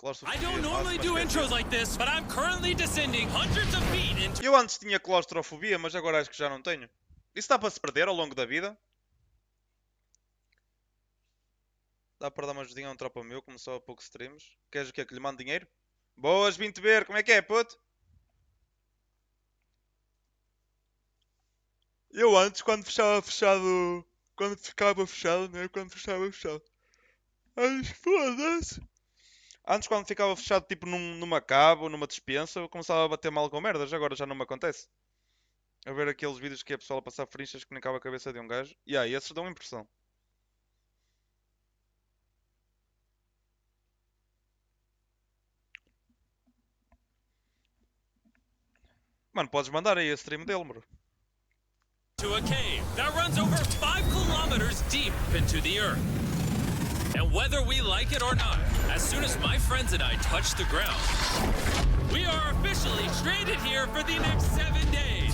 claustrofobia. I don't normally do intros like this, but I'm currently descending hundreds of feet into... Eu antes tinha claustrofobia, mas agora acho que já não tenho. Isso dá para se perder ao longo da vida? Dá para dar uma ajudinha a um tropa meu, começou há poucos streams. Queres o quê? Que lhe mande dinheiro? Boas, vim-te ver, como é que é, puto? Eu antes, quando fechava fechado... Quando ficava fechado, né? Quando fechava fechado. Ai, foda-se. Antes, quando ficava fechado, tipo numa cabo ou numa despensa, eu começava a bater mal com merdas. Agora já não me acontece. A ver aqueles vídeos que é pessoal a passar frinchas que nem cabe a cabeça de um gajo. E aí, esses dão impressão. Mano, podes mandar aí a stream dele, bro. to a cave that runs over 5 kilometers deep into the earth. And whether we like it or not, as soon as my friends and I touch the ground, we are officially stranded here for the next 7 days.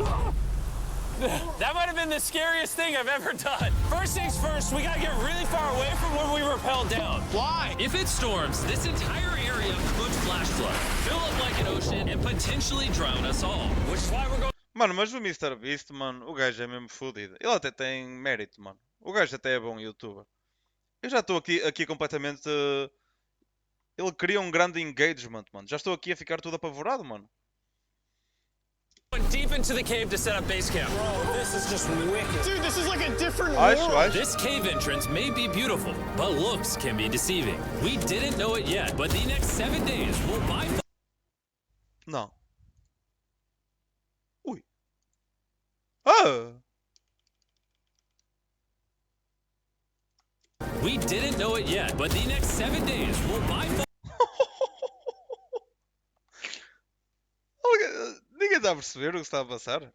That might have been the scariest thing I've ever done. First things first, we gotta get really far away from where we rappelled down. Why? If it storms, this entire area could flash flood, fill up like an ocean, and potentially drown us all. Which is why we're going... Mano, mas o Mr. Beast, mano, o gajo é mesmo fodido. Ele até tem mérito, mano. O gajo até é bom youtuber. Eu já estou aqui completamente... Ele cria um grande engagement, mano. Já estou aqui a ficar todo apavorado, mano. deep into the cave to set up base camp. Bro, this is just wicked. Dude, this is like a different world. This cave entrance may be beautiful, but looks can be deceiving. We didn't know it yet, but the next 7 days will by far... Não. Ui. Ah! We didn't know it yet, but the next 7 days will by far... Ninguém está a perceber o que está a passar?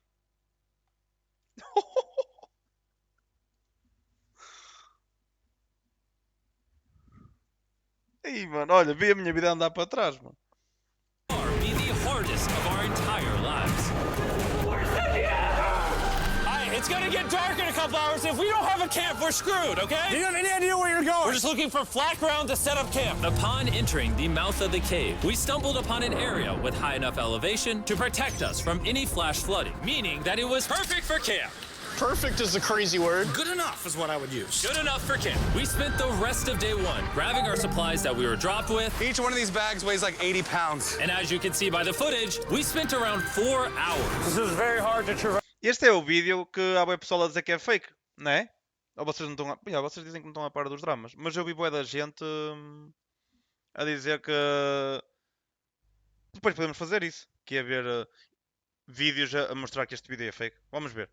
Ei, mano, olha, vi a minha vida andar para trás, mano. be the hardest of our entire lives. It's gonna get dark in a couple hours. If we don't have a camp, we're screwed, okay? Do you have any idea where you're going? We're just looking for flat ground to set up camp. Upon entering the mouth of the cave, we stumbled upon an area with high enough elevation to protect us from any flash flooding, meaning that it was perfect for camp. Perfect is a crazy word. Good enough is what I would use. Good enough for camp. We spent the rest of day one grabbing our supplies that we were dropped with. Each one of these bags weighs like 80 pounds. And as you can see by the footage, we spent around 4 hours. This is very hard to traverse. Este é o vídeo que há bué pessoal a dizer que é fake, não é? Ou vocês não estão a... Yeah, vocês dizem que não estão a par dos dramas. Mas eu vi bué da gente a dizer que... Depois podemos fazer isso. Que é ver vídeos a mostrar que este vídeo é fake. Vamos ver.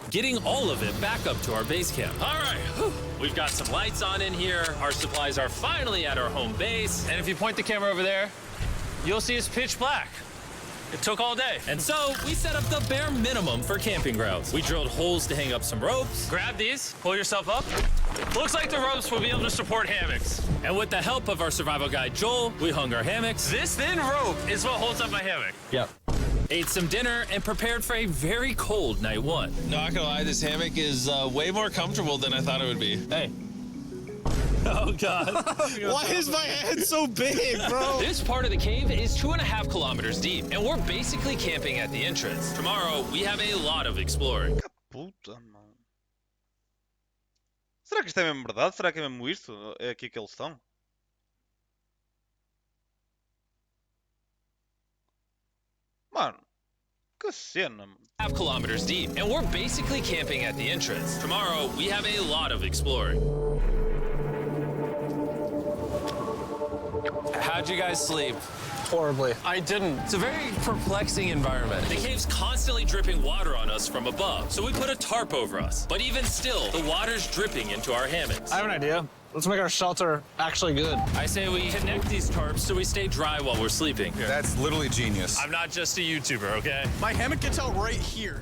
Getting all of it back up to our base camp. All right, we've got some lights on in here. Our supplies are finally at our home base. And if you point the camera over there, you'll see it's pitch black. It took all day. And so we set up the bare minimum for camping grounds. We drilled holes to hang up some ropes. Grab these, pull yourself up. Looks like the ropes will be able to support hammocks. And with the help of our survival guide, Joel, we hung our hammocks. This thin rope is what holds up my hammock. Yep. Ate some dinner and prepared for a very cold night one. Not gonna lie, this hammock is way more comfortable than I thought it would be. Hey. Oh, God. Why is my head so big, bro? This part of the cave is 2.5 kilometers deep, and we're basically camping at the entrance. Tomorrow, we have a lot of exploring. Puta, mano. Será que isto é mesmo verdade? Será que é mesmo isto? É aqui que eles estão? Mano, que cena, mano. 2.5 kilometers deep, and we're basically camping at the entrance. Tomorrow, we have a lot of exploring. How'd you guys sleep? Horribly. I didn't. It's a very perplexing environment. The cave's constantly dripping water on us from above, so we put a tarp over us. But even still, the water's dripping into our hammocks. I have an idea. Let's make our shelter actually good. I say we connect these tarps so we stay dry while we're sleeping. That's literally genius. I'm not just a YouTuber, okay? My hammock gets out right here.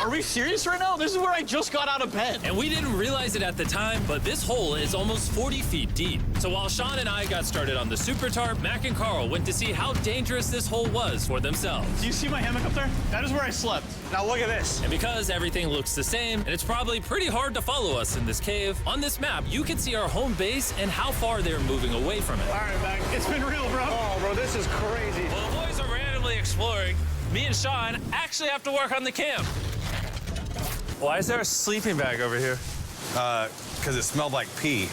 Are we serious right now? This is where I just got out of bed. And we didn't realize it at the time, but this hole is almost 40 feet deep. So while Sean and I got started on the super tarp, Mac and Carl went to see how dangerous this hole was for themselves. Do you see my hammock up there? That is where I slept. Now look at this. And because everything looks the same, and it's probably pretty hard to follow us in this cave, on this map, you can see our home base and how far they're moving away from it. All right, Mac. It's been real, bro. Oh, bro, this is crazy. While the boys are randomly exploring, me and Sean actually have to work on the camp. Why is there a sleeping bag over here? Because it smelled like pee.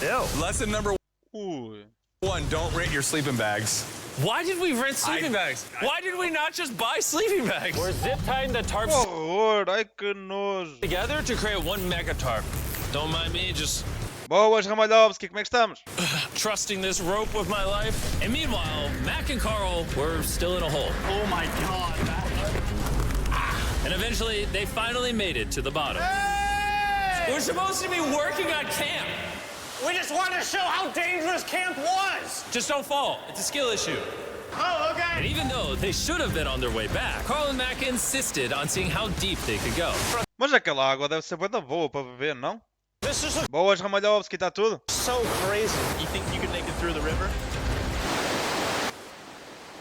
Ew. Lesson number Ui. 1, don't rent your sleeping bags. Why did we rent sleeping bags? Why did we not just buy sleeping bags? We're zip tying the tarps Horror, ai que nojo. together to create one mega tarp. Don't mind me, just Boas, Ramalhowski, como é que estamos? trusting this rope with my life. And meanwhile, Mac and Carl were still in a hole. Oh my God, Mac. And eventually, they finally made it to the bottom. Hey! We're supposed to be working on camp. We just wanted to show how dangerous camp was. Just don't fall. It's a skill issue. Oh, And okay. even though they should have been on their way back, Carl and Mac insisted on seeing how deep they could go. Mas aquela água deve ser bué da boa para beber, não? This is Boas, Ramalhowski, está tudo? so crazy. You think you could make it through the river?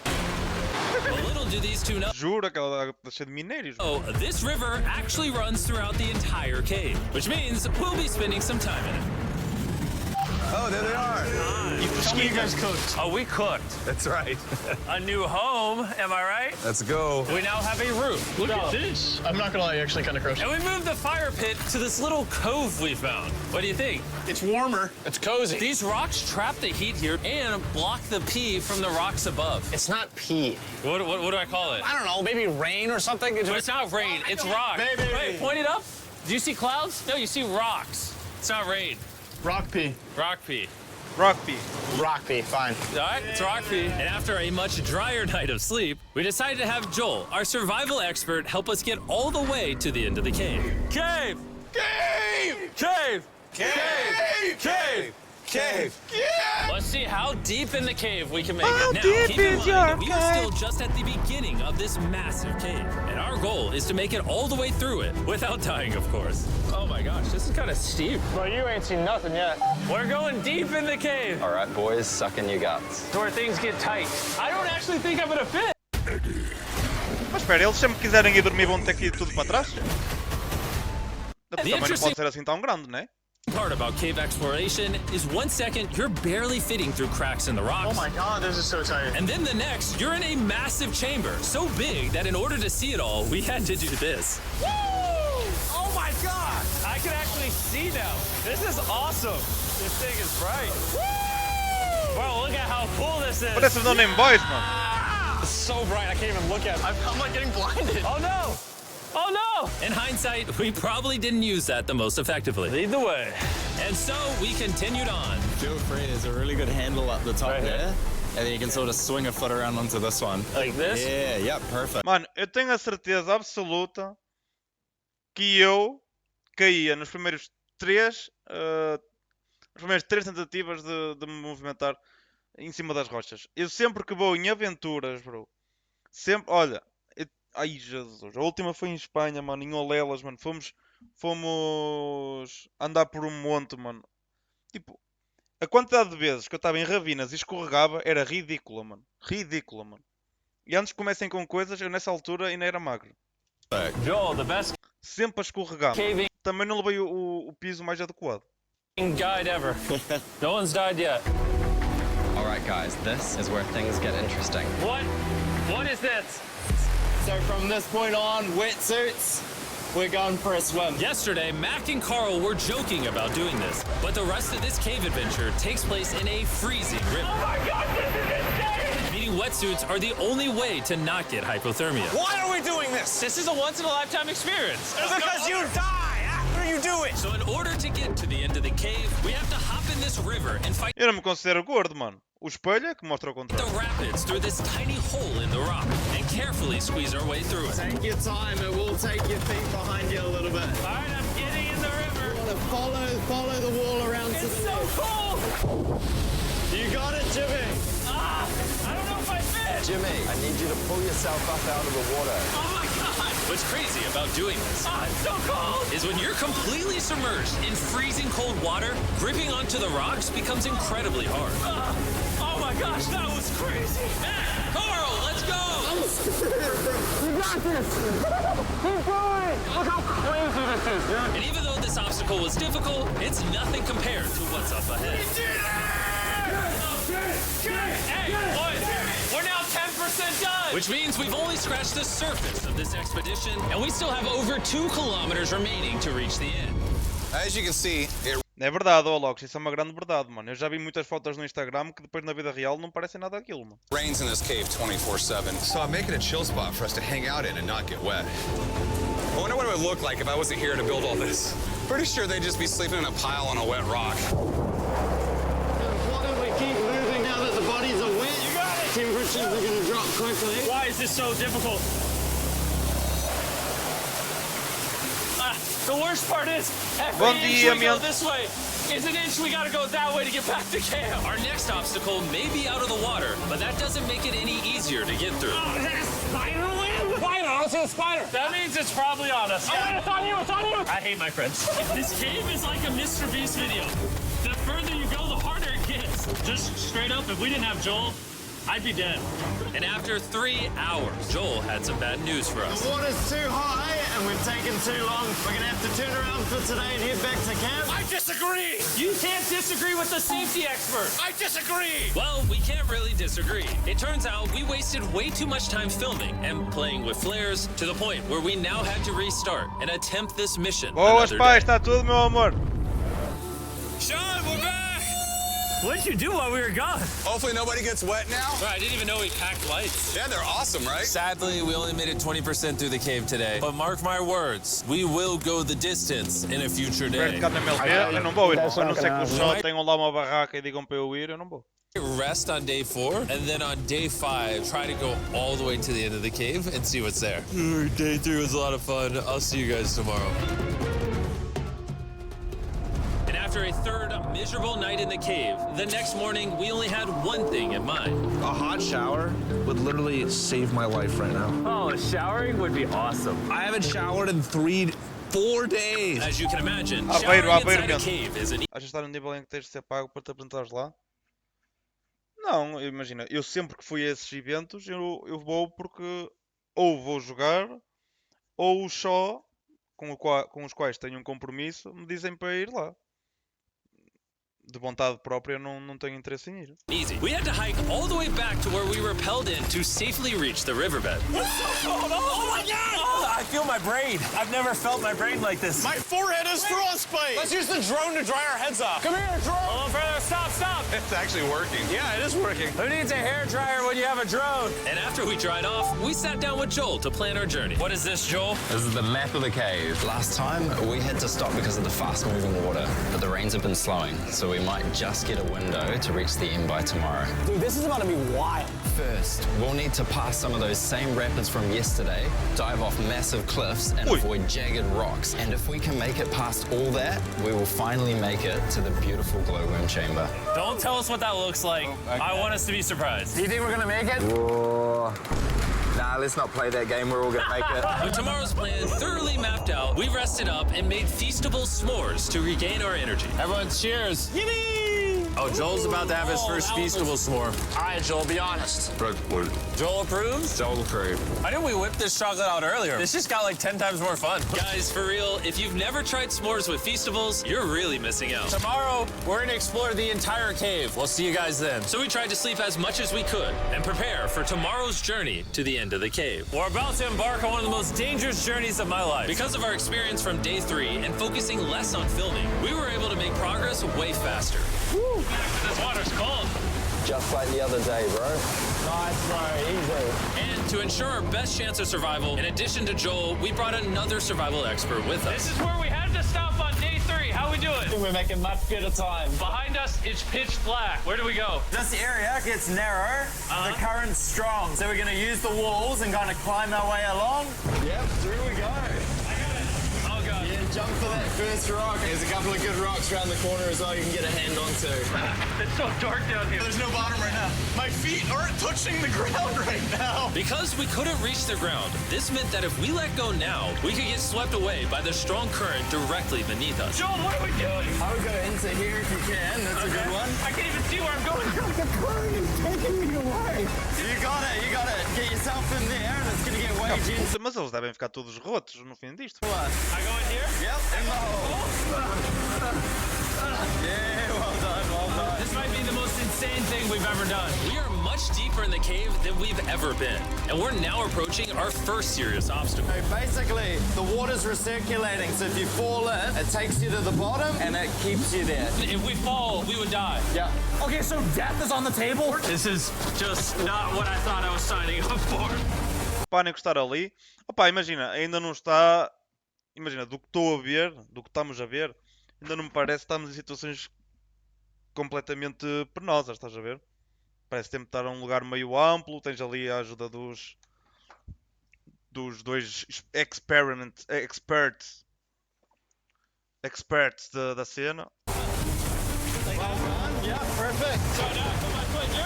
But little do these two know, Juro, aquela água está cheia de minérios. this river actually runs throughout the entire cave, which means we'll be spending some time in it. Oh, there they are. Tell me you guys cooked. Oh, we cooked. That's right. A new home, am I right? Let's go. We now have a roof. Look at this. I'm not gonna lie, actually kind of gross. And we moved the fire pit to this little cove we found. What do you think? It's warmer. It's cozy. These rocks trap the heat here and block the pee from the rocks above. It's not pee. What do I call it? I don't know, maybe rain or something. But it's not rain, it's rock. Baby. Wait, point it up. Do you see clouds? No, you see rocks. It's not rain. Rock pee. Rock pee. Rock pee. Rock pee, fine. All right, it's rock pee. And after a much drier night of sleep, we decided to have Joel, our survival expert, help us get all the way to the end of the cave. Cave! Cave! Cave! Cave! Cave! Cave! Yeah! Let's see how deep in the cave we can make How it. Now, deep keep in is mind your that we are still cave? just at the beginning of this massive cave. And our goal is to make it all the way through it, without dying, of course. Oh my gosh, this is kind of steep. Well, you ain't seen nothing yet. We're going deep in the cave. All right, boys, suck in your guts. To where things get tight. I don't actually think I'm gonna fit. Mas espera, eles sempre quiserem ir dormir vão ter que ir tudo para trás? Também não interesting- pode ser assim tão grande, né? Part about cave exploration is 1 second you're barely fitting through cracks in the rocks. Oh my God, this is so tight. And then the next, you're in a massive chamber, so big that in order to see it all, we had to do this. Woo! Oh my God! I can actually see now. This is awesome. This thing is bright. Woo! Bro, look at how cool this is. Parece não nem boys, mano. It's so bright, I can't even look at it. I'm like getting blinded. Oh no! Oh no! In hindsight, we probably didn't use that the most effectively. Lead the way. And so we continued on. Feel free, there's a really good handle up the top Right here? there. And then you can sort of swing a foot around onto this one. Like this? Yeah, yep, perfect. Mano, eu tenho a certeza absoluta que eu caía nos primeiros três, as primeiras três tentativas de me movimentar em cima das rochas. Eu sempre que vou em aventuras, bro, sempre, olha, ai Jesus, a última foi em Espanha, mano, em Olelas, mano, fomos andar por um monte, mano. Tipo, a quantidade de vezes que eu estava em ravinas e escorregava era ridícula, mano. Ridícula, mano. E antes que comecem com coisas, eu nessa altura ainda era magro. Joel, the best Sempre a escorregar. caving Também não levei o piso mais adequado. guide ever. No one's died yet. All right, guys, this is where things get interesting. What? What is this? So from this point on, wetsuits, we're going for a swim. Yesterday, Mac and Carl were joking about doing this, but the rest of this cave adventure takes place in a freezing river. Oh my God, this is insane! Needing wetsuits are the only way to not get hypothermia. Why are we doing this? This is a once-in-a-lifetime experience. Because you die after you do it. So in order to get to the end of the cave, we have to hop in this river and fight Eu não me considero gordo, mano. O espelho é que mostra o the contrário. rapids through this tiny hole in the rock and carefully squeeze our way through it. Take your time, it will take your feet behind you a little bit. All right, I'm getting in the river. Want to follow the wall around to It's the so left. cold. You got it, Jimmy. Ah, I don't know if I fit. Jimmy, I need you to pull yourself up out of the water. Oh my God. What's crazy about doing this so cold. Is when you're completely submerged in freezing cold water, gripping onto the rocks becomes incredibly hard. Oh my gosh, that was crazy. Carl, let's go! You got this. Keep going. Look how crazy this is, dude. And even though this obstacle was difficult, it's nothing compared to what's up ahead. Hey, boys, we're now 10% done. Which means we've only scratched the surface of this expedition, and we still have over 2 kilometers remaining to reach the end. As you can see, it É verdade, ó Locks, isso é uma grande verdade, mano. Eu já vi muitas fotos no Instagram que depois na vida real não parecem nada aquilo, mano. rains in this cave 24/7. So I'm making a chill spot for us to hang out in and not get wet. I wonder what it would look like if I wasn't here to build all this. Pretty sure they'd just be sleeping in a pile on a wet rock. Why don't we keep moving now that the bodies are wet? You got it. Temperatures are going to drop quickly. Why is this so difficult? The worst part is, every Bom inch dia, we go meu. this way is an inch we gotta go that way to get back to camp. Our next obstacle may be out of the water, but that doesn't make it any easier to get through. Oh, is that a spider web? Spider, I don't see a spider. That means it's probably on us. Oh, it's on you, it's on you. I hate my friends. This cave is like a Mr. Beast video. The further you go, the harder it gets. Just straight up, if we didn't have Joel, I'd be dead. And after 3 hours, Joel had some bad news for us. The water's too high and we've taken too long. We're going to have to turn around for today and head back to camp. I disagree. You can't disagree with the safety expert. I disagree. Well, we can't really disagree. It turns out we wasted way too much time filming and playing with flares to the point where we now had to restart and attempt this mission Boas, another pai, day. está tudo, meu amor. Sean, we're back. What did you do while we were gone? Hopefully nobody gets wet now. Bro, I didn't even know we packed lights. Yeah, they're awesome, right? Sadly, we only made it 20% through the cave today. But mark my words, we will go the distance in a future day. Vertical na MLB, eu não vou, irmão. A não ser que os só tenham lá uma barraca e digam para eu ir, eu não vou. Rest on day 4, and then on day 5, try to go all the way to the end of the cave and see what's there. Day 3 was a lot of fun. I'll see you guys tomorrow. And after a third miserable night in the cave, the next morning we only had one thing in mind. A hot shower would literally save my life right now. Oh, showering would be awesome. I haven't showered in 4 days. As you can imagine, Ah, showering vai, inside a Bento. cave is an Achas estar num nível em que tens de ser pago para te apresentares lá? Não, imagina, eu sempre que fui a esses eventos, eu vou porque ou vou jogar, ou só com os quais tenho um compromisso me dizem para ir lá. De vontade própria, não tenho interesse em ir. easy. We had to hike all the way back to where we rappelled in to safely reach the riverbed. Oh my God! I feel my brain. I've never felt my brain like this. My forehead is frostbite. Let's use the drone to dry our heads off. Come here, drone. A little further. Stop. It's actually working. Yeah, it is working. Who needs a hair dryer when you have a drone? And after we dried off, we sat down with Joel to plan our journey. What is this, Joel? This is the map of the cave. Last time, we had to stop because of the fast-moving water, but the rains have been slowing, so we might just get a window to reach the end by tomorrow. Dude, this is about to be wild. First, we'll need to pass some of those same rapids from yesterday, dive off massive cliffs, and Oi. avoid jagged rocks. And if we can make it past all that, we will finally make it to the beautiful glowworm chamber. Don't tell us what that looks like. I want us to be surprised. Do you think we're gonna make it? Nah, let's not play that game. We're all gonna make it. With tomorrow's plan thoroughly mapped out, we rested up and made feastable s'mores to regain our energy. Everyone cheers. Yippee! Oh, Joel's about to have his first feastable s'more. All right, Joel, be honest. Joel approves? Joel approved. Why didn't we whip this chocolate out earlier? This just got like 10 times more fun. Guys, for real, if you've never tried s'mores with feastables, you're really missing out. Tomorrow, we're gonna explore the entire cave. We'll see you guys then. So we tried to sleep as much as we could and prepare for tomorrow's journey to the end of the cave. We're about to embark on one of the most dangerous journeys of my life. Because of our experience from day 3 and focusing less on filming, we were able to make progress way faster. This water's cold. Just like the other day, bro. Nice, bro. Easy. And to ensure our best chance of survival, in addition to Joel, we brought another survival expert with This us. is where we had to stop on day 3. How we doing? We're making much better time. Behind us, it's pitch black. Where do we go? This area gets narrow, the current's strong, so we're going to use the walls and kind of climb our way along. Yep, through we go. Oh, God. Jump for that first rock. There's a couple of good rocks around the corner as well you can get a hand on too. It's so dark down here. There's no bottom right now. My feet aren't touching the ground right now. Because we couldn't reach the ground, this meant that if we let go now, we could get swept away by the strong current directly beneath us. Joel, what are we doing? I would go into here if you can. That's a good one. I can't even see where I'm going. The current is taking me away. You got it. You got it. Get yourself in there and it's going to get way into. Mas eles devem ficar todos rotos no fim disto. I go in here? Yep, in the hole. Yeah, well done, well done. This might be the most insane thing we've ever done. We are much deeper in the cave than we've ever been, and we're now approaching our first serious obstacle. So basically, the water's recirculating, so if you fall in, it takes you to the bottom and it keeps you there. If we fall, we would die. Yeah. Okay, so death is on the table? This is just not what I thought I was signing up for. O pânico estar ali. Opa, imagina, ainda não está. Imagina, do que estou a ver, do que estamos a ver, ainda não me parece que estamos em situações completamente penosas, estás a ver? Parece que temos de estar a um lugar meio amplo, tens ali a ajuda dos dois experts da cena. Well done. Yeah, perfect.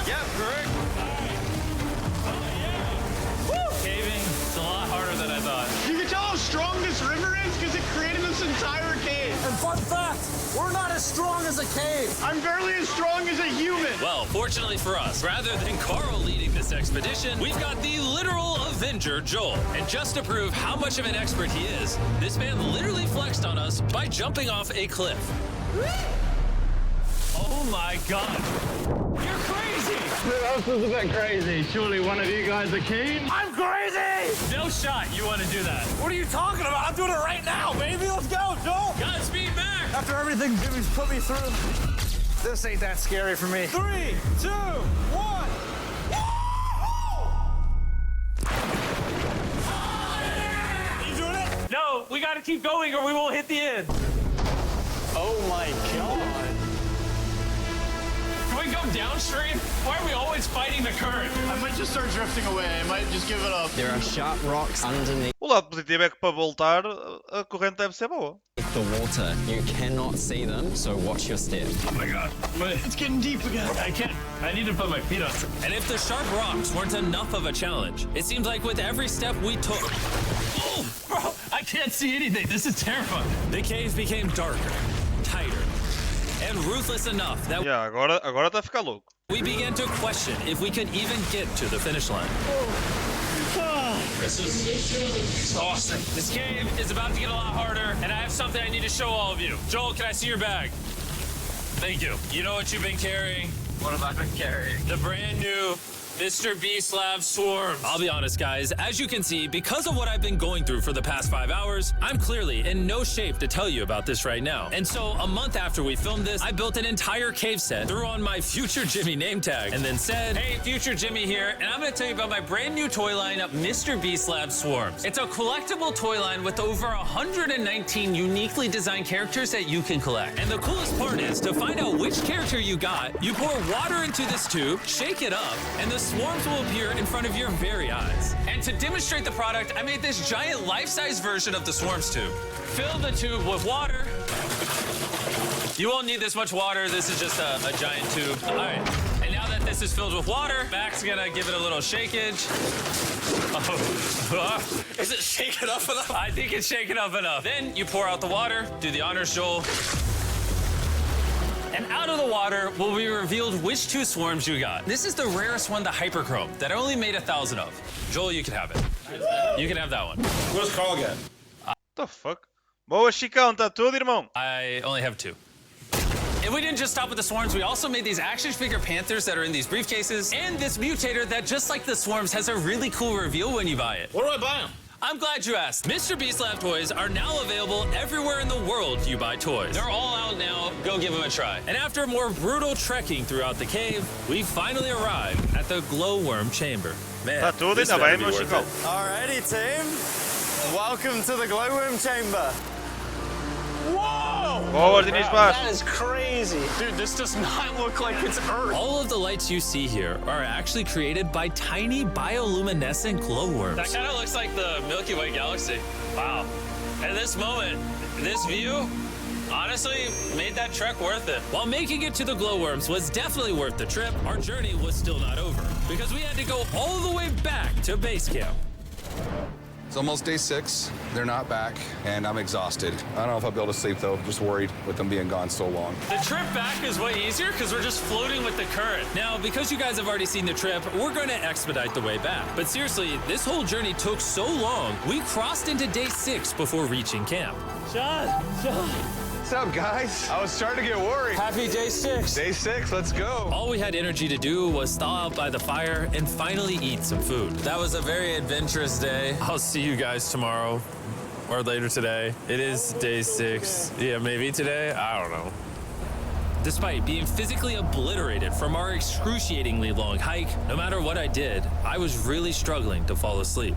Yeah, correct. Caving, it's a lot harder than I thought. You can tell how strong this river is because it created this entire cave. And fun fact, we're not as strong as a cave. I'm barely as strong as a human. Well, fortunately for us, rather than Carl leading this expedition, we've got the literal Avenger, Joel. And just to prove how much of an expert he is, this man literally flexed on us by jumping off a cliff. Oh my God. You're crazy. Who else is a bit crazy? Surely one of you guys are keen? I'm crazy! No shot you want to do that. What are you talking about? I'm doing it right now, baby. Let's go, Joel. Godspeed, Mac. After everything Jimmy's put me through, this ain't that scary for me. 3, 2, 1. You doing it? No, we got to keep going or we won't hit the end. Oh my God. Can we go downstream? Why are we always fighting the current? I might just start drifting away. I might just give it up. There are sharp rocks underneath O lado positivo é que para voltar a corrente deve ser boa. the water. You cannot see them, so watch your step. Oh my God. It's getting deep again. I can't. I need to put my feet on. And if the sharp rocks weren't enough of a challenge, it seems like with every step we took... Oh, bro, I can't see anything. This is terrifying. The cave became darker, tighter, and ruthless enough that Yeah, agora está a ficar louco. we began to question if we could even get to the finish line. This is exhausting. This cave is about to get a lot harder, and I have something I need to show all of you. Joel, can I see your bag? Thank you. You know what you've been carrying? What have I been carrying? The brand new Mr. Beast Lab Swarms. I'll be honest, guys. As you can see, because of what I've been going through for the past 5 hours, I'm clearly in no shape to tell you about this right now. And so, a month after we filmed this, I built an entire cave set, threw on my Future Jimmy name tag, and then said, hey, Future Jimmy here, and I'm going to tell you about my brand new toy line of Mr. Beast Lab Swarms. It's a collectible toy line with over 119 uniquely designed characters that you can collect. And the coolest part is, to find out which character you got, you pour water into this tube, shake it up, and the swarms will appear in front of your very eyes. And to demonstrate the product, I made this giant life-size version of the swarms tube. Fill the tube with water. You won't need this much water. This is just a giant tube. All right. And now that this is filled with water, Mac's gonna give it a little shakeage. Oh. Is it shaken up enough? I think it's shaken up enough. Then you pour out the water. Do the honors, Joel. And out of the water will be revealed which 2 swarms you got. This is the rarest one, the Hyperchrome, that I only made 1,000 of. Joel, you can have it. You can have that one. What does Carl get? What the fuck? Boa, Chicão, está tudo, irmão? I only have 2. And we didn't just stop with the swarms, we also made these action figure panthers that are in these briefcases, and this mutator that, just like the swarms, has a really cool reveal when you buy it. Where do I buy them? I'm glad you asked. Mr. Beast Lab toys are now available everywhere in the world you buy toys. They're all out now. Go give them a try. And after more brutal trekking throughout the cave, we finally arrived at the glowworm chamber. Man, Está tudo, this ainda better bem, be meu worth Chicão. it. Alrighty, team. Welcome to the glowworm chamber. Whoa! Boa, Diniz Vaz. That is crazy. Dude, this does not look like it's Earth. All of the lights you see here are actually created by tiny bioluminescent glowworms. That kind of looks like the Milky Way galaxy. Wow. And this moment, this view, honestly, made that trek worth it. While making it to the glowworms was definitely worth the trip, our journey was still not over because we had to go all the way back to base camp. It's almost day 6. They're not back, and I'm exhausted. I don't know if I'll be able to sleep, though. Just worried with them being gone so long. The trip back is way easier because we're just floating with the current. Now, because you guys have already seen the trip, we're going to expedite the way back. But seriously, this whole journey took so long, we crossed into day 6 before reaching camp. John. What's up, guys? I was starting to get worried. Happy day 6. Day 6, let's go. All we had energy to do was thaw out by the fire and finally eat some food. That was a very adventurous day. I'll see you guys tomorrow or later today. It is day 6. Yeah, maybe today. I don't know. Despite being physically obliterated from our excruciatingly long hike, no matter what I did, I was really struggling to fall asleep.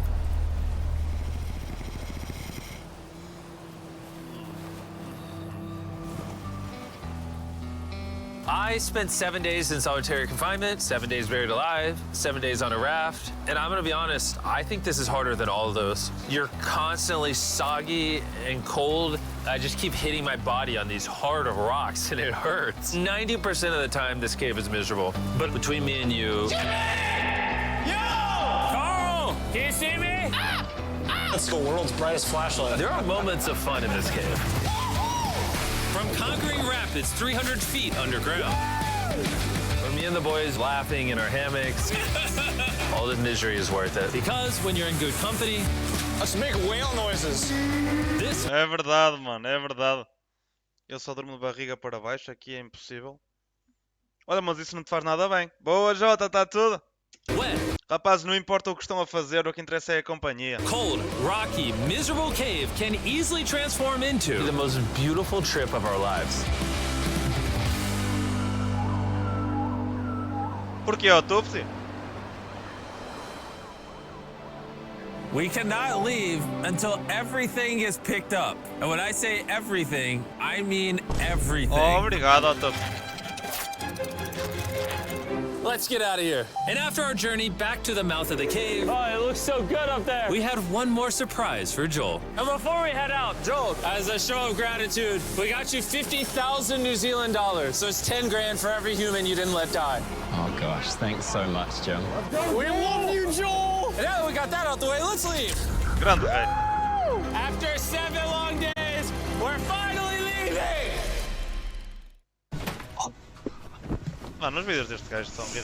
I spent 7 days in solitary confinement, 7 days buried alive, 7 days on a raft, and I'm gonna be honest, I think this is harder than all of those. You're constantly soggy and cold. I just keep hitting my body on these hard rocks and it hurts. 90% of the time, this cave is miserable. But between me and you... Jimmy! Yo! Carl! Can you see me? That's the world's brightest flashlight. There are moments of fun in this cave. From conquering rapids 300 feet underground. From me and the boys laughing in our hammocks. All the misery is worth it. Because when you're in good company... Let's make whale noises. This... É verdade, mano, é verdade. Eu só durmo de barriga para baixo, aqui é impossível. Olha, mas isso não te faz nada bem. Boa, Jota, está tudo? Wet. Rapazes, não importa o que estão a fazer, o que interessa é a companhia. Cold, rocky, miserable cave can easily transform into the most beautiful trip of our lives. Porquê, Autopsy? We cannot leave until everything is picked up. And when I say everything, I mean everything. Obrigado, Autopsy. Let's get out of here. And after our journey back to the mouth of the cave, Oh, it looks so good up there. we had one more surprise for Joel. And before we head out, Joel, as a show of gratitude, we got you 50,000 New Zealand dollars. So it's 10 grand for every human you didn't let die. Oh gosh, thanks so much, Jim. We love you, Joel. And now that we got that out the way, let's leave. Grande rei. After 7 long days, we're finally leaving. Mano, os vídeos deste gajo são ridículos.